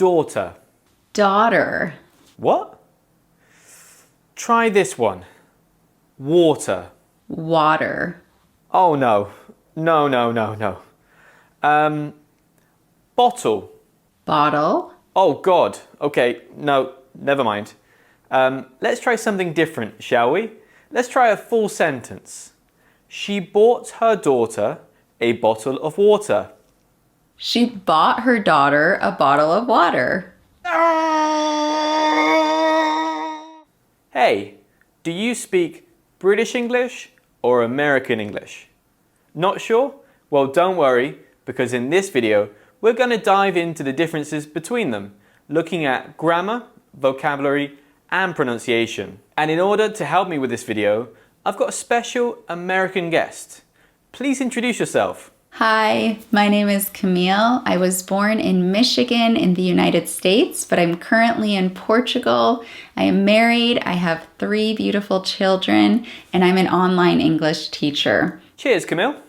Daughter. Daughter. What? Try this one. Water. Water. Oh no. No. Bottle. Bottle. Oh God. Okay, no, never mind. Let's try something different, shall we? Let's try a full sentence. She bought her daughter a bottle of water. She bought her daughter a bottle of water. Hey, do you speak British English or American English? Not sure? Well, don't worry, because in this video, we're going to dive into the differences between them, looking at grammar, vocabulary, and pronunciation. And in order to help me with this video, I've got a special American guest. Please introduce yourself. Hi, my name is Camille. I was born in Michigan in the United States, but I'm currently in Portugal. I am married, I have 3 beautiful children, and I'm an online English teacher. Cheers, Camille.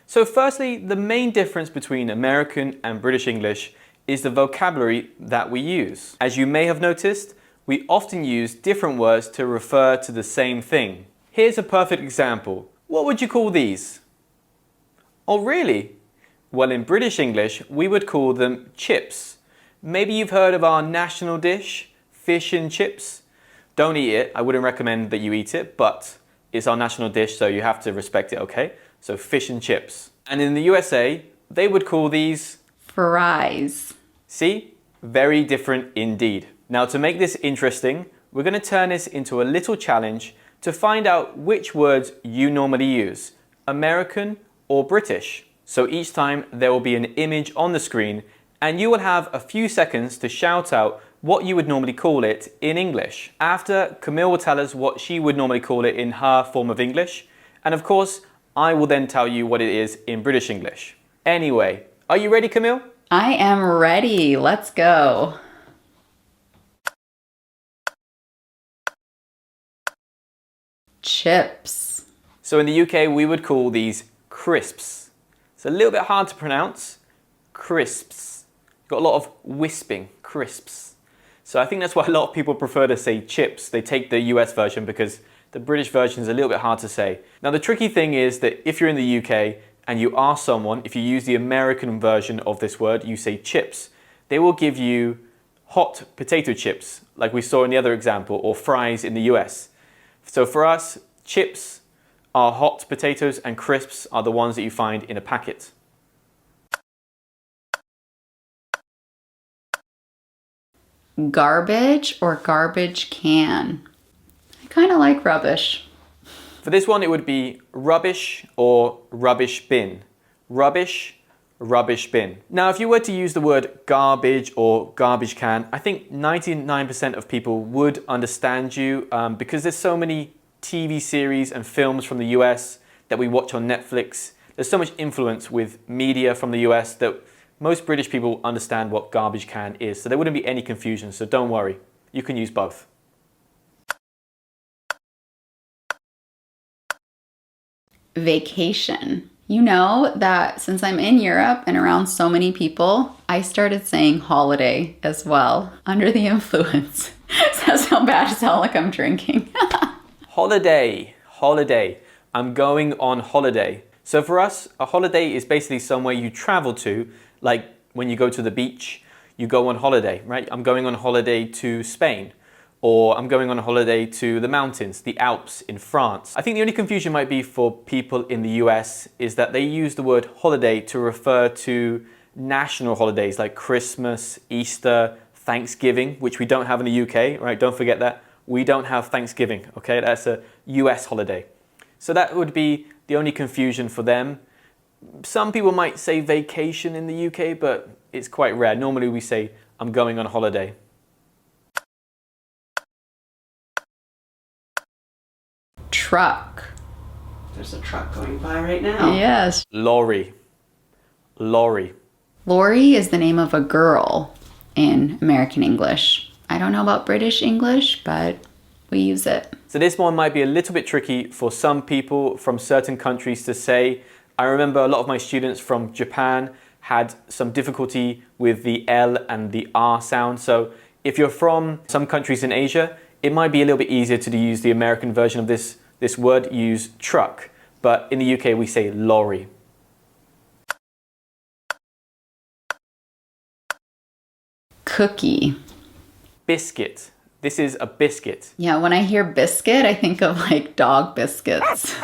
So firstly, the main difference between American and British English is the vocabulary that we use. As you may have noticed, we often use different words to refer to the same thing. Here's a perfect example. What would you call these? Oh really? Well, in British English, we would call them chips. Maybe you've heard of our national dish, fish and chips. Don't eat it, I wouldn't recommend that you eat it, but it's our national dish, so you have to respect it, okay? So fish and chips. And in the USA, they would call these Fries. See? Very different indeed. Now to make this interesting, we're going to turn this into a little challenge to find out which words you normally use, American or British. So each time there will be an image on the screen and you will have a few seconds to shout out what you would normally call it in English. After, Camille will tell us what she would normally call it in her form of English. And of course, I will then tell you what it is in British English. Anyway, are you ready, Camille? I am ready. Let's go. Chips. So in the UK, we would call these crisps. It's a little bit hard to pronounce. Crisps. Got a lot of wisping, crisps. So I think that's why a lot of people prefer to say chips. They take the US version because the British version is a little bit hard to say. Now the tricky thing is that if you're in the UK and you ask someone, if you use the American version of this word, you say chips, they will give you hot potato chips, like we saw in the other example, or fries in the US. So for us, chips are hot potatoes and crisps are the ones that you find in a packet. Garbage or garbage can? I kind of like rubbish. For this one, it would be rubbish or rubbish bin. Rubbish, rubbish bin. Now, if you were to use the word garbage or garbage can, I think 99% of people would understand you because there's so many TV series and films from the US that we watch on Netflix. There's so much influence with media from the US that most British people understand what garbage can is. So there wouldn't be any confusion, so don't worry. You can use both. Vacation. You know that since I'm in Europe and around so many people, I started saying holiday as well, under the influence. Sounds so bad to sound like I'm drinking. Holiday, holiday. I'm going on holiday. So for us, a holiday is basically somewhere you travel to, like when you go to the beach, you go on holiday, right? I'm going on holiday to Spain, or I'm going on holiday to the mountains, the Alps in France. I think the only confusion might be for people in the US is that they use the word holiday to refer to national holidays like Christmas, Easter, Thanksgiving, which we don't have in the UK, right? Don't forget that. We don't have Thanksgiving, okay? That's a US holiday. So that would be the only confusion for them. Some people might say vacation in the UK, but it's quite rare. Normally we say, I'm going on holiday. Truck. There's a truck going by right now. Yes. Lorry. Lorry. Lori is the name of a girl in American English. I don't know about British English, but we use it. So this one might be a little bit tricky for some people from certain countries to say. I remember a lot of my students from Japan had some difficulty with the L and the R sound. So if you're from some countries in Asia, it might be a little bit easier to use the American version of this word, use truck. But in the UK, we say lorry. Cookie. Biscuit. This is a biscuit. Yeah, when I hear biscuit, I think of like dog biscuits.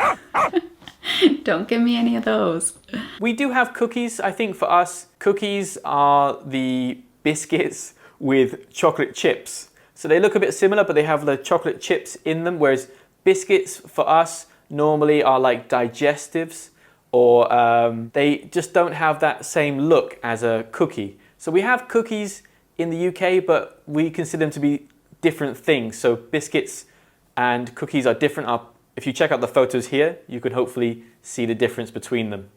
Don't give me any of those. We do have cookies. I think for us, cookies are the biscuits with chocolate chips. So they look a bit similar, but they have the chocolate chips in them, whereas biscuits for us normally are like digestives, or they just don't have that same look as a cookie. So we have cookies in the UK, but we consider them to be different things. So biscuits and cookies are different. If you check out the photos here, you can hopefully see the difference between them.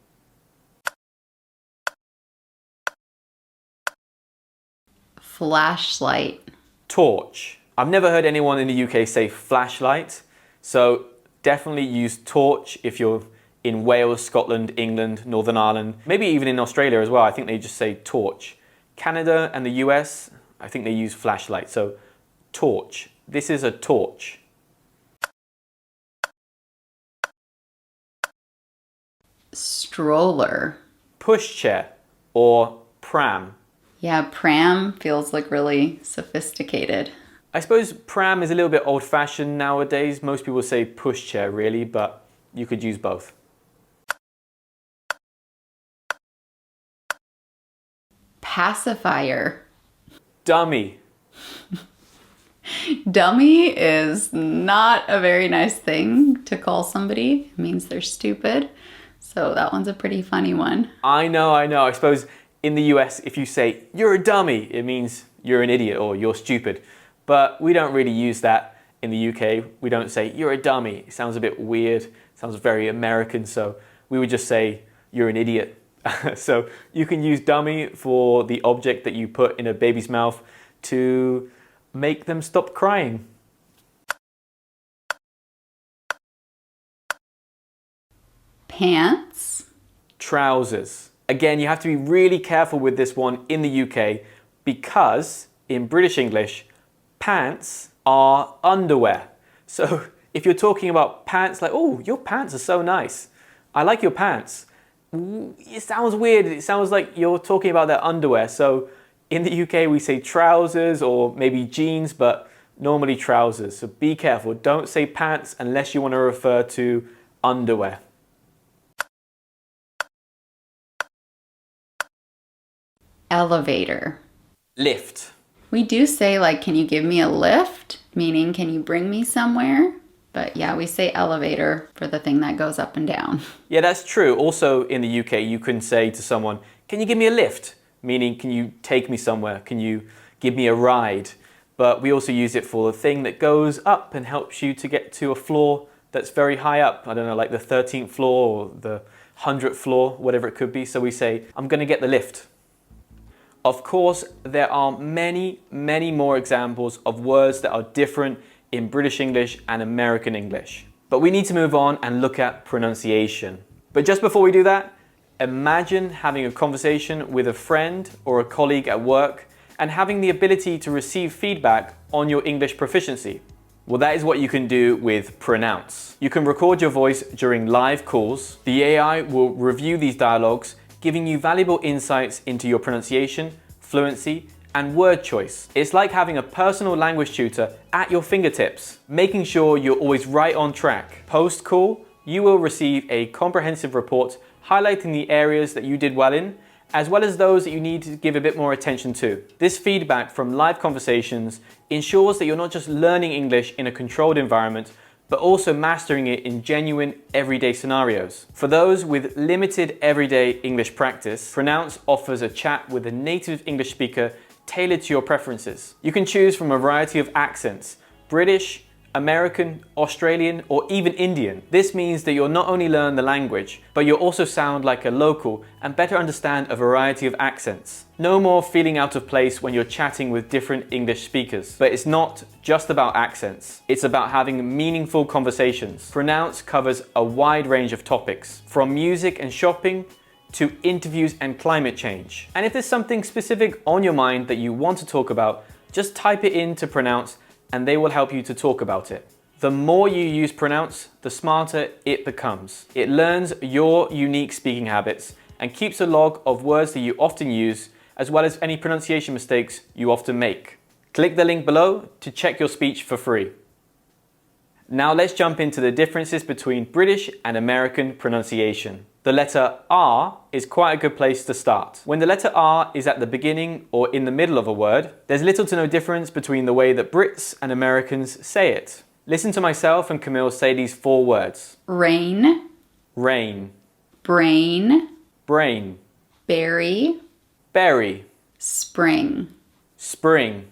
Flashlight. Torch. I've never heard anyone in the UK say flashlight, so definitely use torch if you're in Wales, Scotland, England, Northern Ireland, maybe even in Australia as well. I think they just say torch. Canada and the US, I think they use flashlight. So torch. This is a torch. Stroller. Pushchair or pram. Yeah, pram feels like really sophisticated. I suppose pram is a little bit old-fashioned nowadays. Most people say pushchair really, but you could use both. Pacifier. Dummy. Dummy is not a very nice thing to call somebody. It means they're stupid. So that one's a pretty funny one. I know. I suppose in the US, if you say, you're a dummy, it means you're an idiot or you're stupid. But we don't really use that in the UK. We don't say, you're a dummy. It sounds a bit weird. It sounds very American. So we would just say, you're an idiot. So you can use dummy for the object that you put in a baby's mouth to make them stop crying. Pants. Trousers. Again, you have to be really careful with this one in the UK because in British English, pants are underwear. So if you're talking about pants, like, oh, your pants are so nice. I like your pants. It sounds weird. It sounds like you're talking about their underwear. So in the UK, we say trousers or maybe jeans, but normally trousers. So be careful. Don't say pants unless you want to refer to underwear. Elevator. Lift. We do say like, can you give me a lift? Meaning, can you bring me somewhere? But yeah, we say elevator for the thing that goes up and down. Yeah, that's true. Also in the UK, you can say to someone, can you give me a lift? Meaning, can you take me somewhere? Can you give me a ride? But we also use it for the thing that goes up and helps you to get to a floor that's very high up. I don't know, like the 13th floor or the 100th floor, whatever it could be. So we say, I'm going to get the lift. Of course, there are many, many more examples of words that are different in British English and American English. But we need to move on and look at pronunciation. But just before we do that, imagine having a conversation with a friend or a colleague at work and having the ability to receive feedback on your English proficiency. Well, that is what you can do with Pronounce. You can record your voice during live calls. The AI will review these dialogues, giving you valuable insights into your pronunciation, fluency, and word choice. It's like having a personal language tutor at your fingertips, making sure you're always right on track. Post-call, you will receive a comprehensive report highlighting the areas that you did well in, as well as those that you need to give a bit more attention to. This feedback from live conversations ensures that you're not just learning English in a controlled environment, but also mastering it in genuine everyday scenarios. For those with limited everyday English practice, Pronounce offers a chat with a native English speaker tailored to your preferences. You can choose from a variety of accents, British, American, Australian, or even Indian. This means that you'll not only learn the language, but you'll also sound like a local and better understand a variety of accents. No more feeling out of place when you're chatting with different English speakers. But it's not just about accents. It's about having meaningful conversations. Pronounce covers a wide range of topics, from music and shopping to interviews and climate change. And if there's something specific on your mind that you want to talk about, just type it in to pronounce and they will help you to talk about it. The more you use pronounce, the smarter it becomes. It learns your unique speaking habits and keeps a log of words that you often use, as well as any pronunciation mistakes you often make. Click the link below to check your speech for free. Now let's jump into the differences between British and American pronunciation. The letter R is quite a good place to start. When the letter R is at the beginning or in the middle of a word, there's little to no difference between the way that Brits and Americans say it. Listen to myself and Camille say these 4 words. Rain. Rain. Brain. Brain. Berry. Berry. Spring. Spring.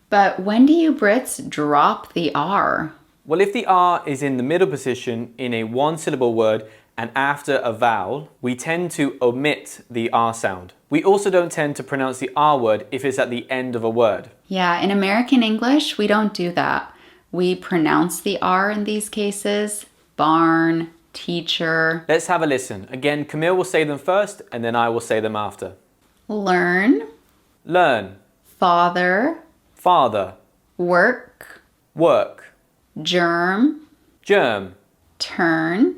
But when do you Brits drop the R? Well, if the R is in the middle position in a one-syllable word and after a vowel, we tend to omit the R sound. We also don't tend to pronounce the R word if it's at the end of a word. Yeah, in American English, we don't do that. We pronounce the R in these cases. Barn, teacher. Let's have a listen. Again, Camille will say them first and then I will say them after. Learn. Learn. Father. Father. Work. Work. Germ. Germ. Turn.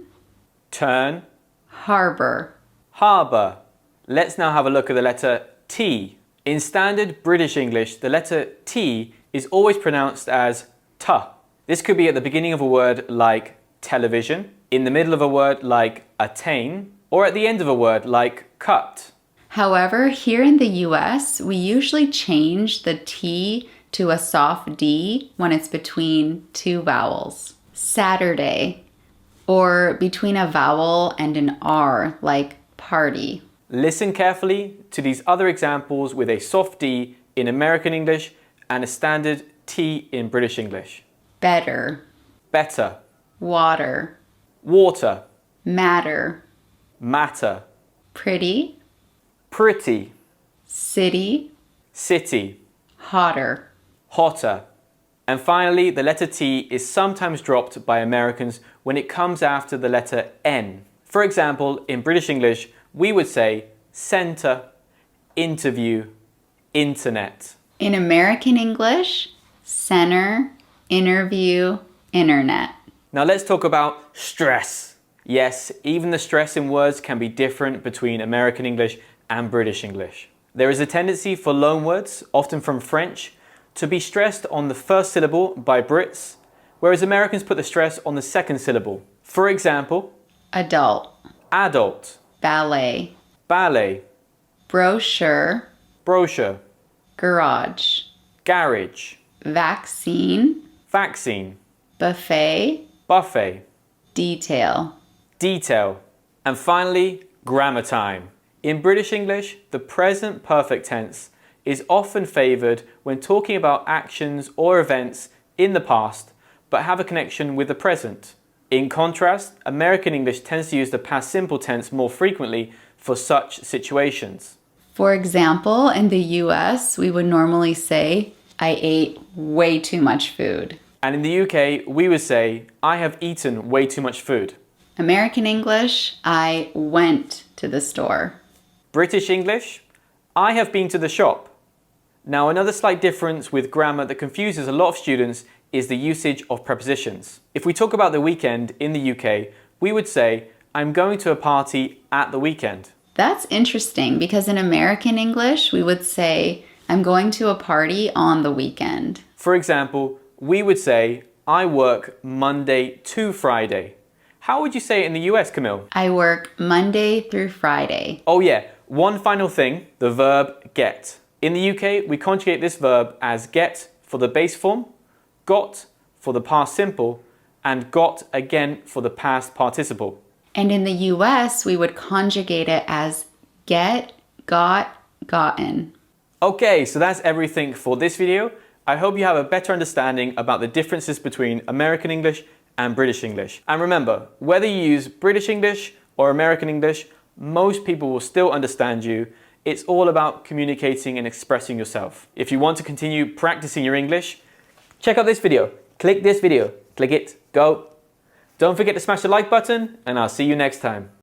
Turn. Harbor. Harbour. Let's now have a look at the letter T. In standard British English, the letter T is always pronounced as T. This could be at the beginning of a word like television, in the middle of a word like attain, or at the end of a word like cut. However, here in the US, we usually change the T to a soft D when it's between 2 vowels. Saturday, or between a vowel and an R, like party. Listen carefully to these other examples with a soft D in American English and a standard T in British English. Better. Better. Water. Water. Matter. Matter. Pretty. Pretty. City. City. Hotter. Hotter. And finally, the letter T is sometimes dropped by Americans when it comes after the letter N. For example, in British English, we would say centre, interview, internet. In American English, center, interview, internet. Now let's talk about stress. Yes, even the stress in words can be different between American English and British English. There is a tendency for loan words, often from French, to be stressed on the first syllable by Brits, whereas Americans put the stress on the second syllable. For example, Adult. adult, Ballet. ballet, Brochure. brochure, Garage. garage, Vaccine. vaccine, Buffet. buffet, Detail. detail, and finally, grammar time. In British English, the present perfect tense is often favoured when talking about actions or events in the past but have a connection with the present. In contrast, American English tends to use the past simple tense more frequently for such situations. For example, in the US, we would normally say, I ate way too much food. And in the UK, we would say, I have eaten way too much food. American English, I went to the store. British English, I have been to the shop. Now, another slight difference with grammar that confuses a lot of students is the usage of prepositions. If we talk about the weekend in the UK, we would say, I'm going to a party at the weekend. That's interesting because in American English, we would say, I'm going to a party on the weekend. For example, we would say, I work Monday to Friday. How would you say it in the US, Camille? I work Monday through Friday. Oh yeah, one final thing, the verb get. In the UK, we conjugate this verb as get for the base form, got for the past simple, and got again for the past participle. And in the US, we would conjugate it as get, got, gotten. Okay, so that's everything for this video. I hope you have a better understanding about the differences between American English and British English. And remember, whether you use British English or American English, most people will still understand you. It's all about communicating and expressing yourself. If you want to continue practicing your English, check out this video. Click this video. Click it. Go. Don't forget to smash the like button, and I'll see you next time.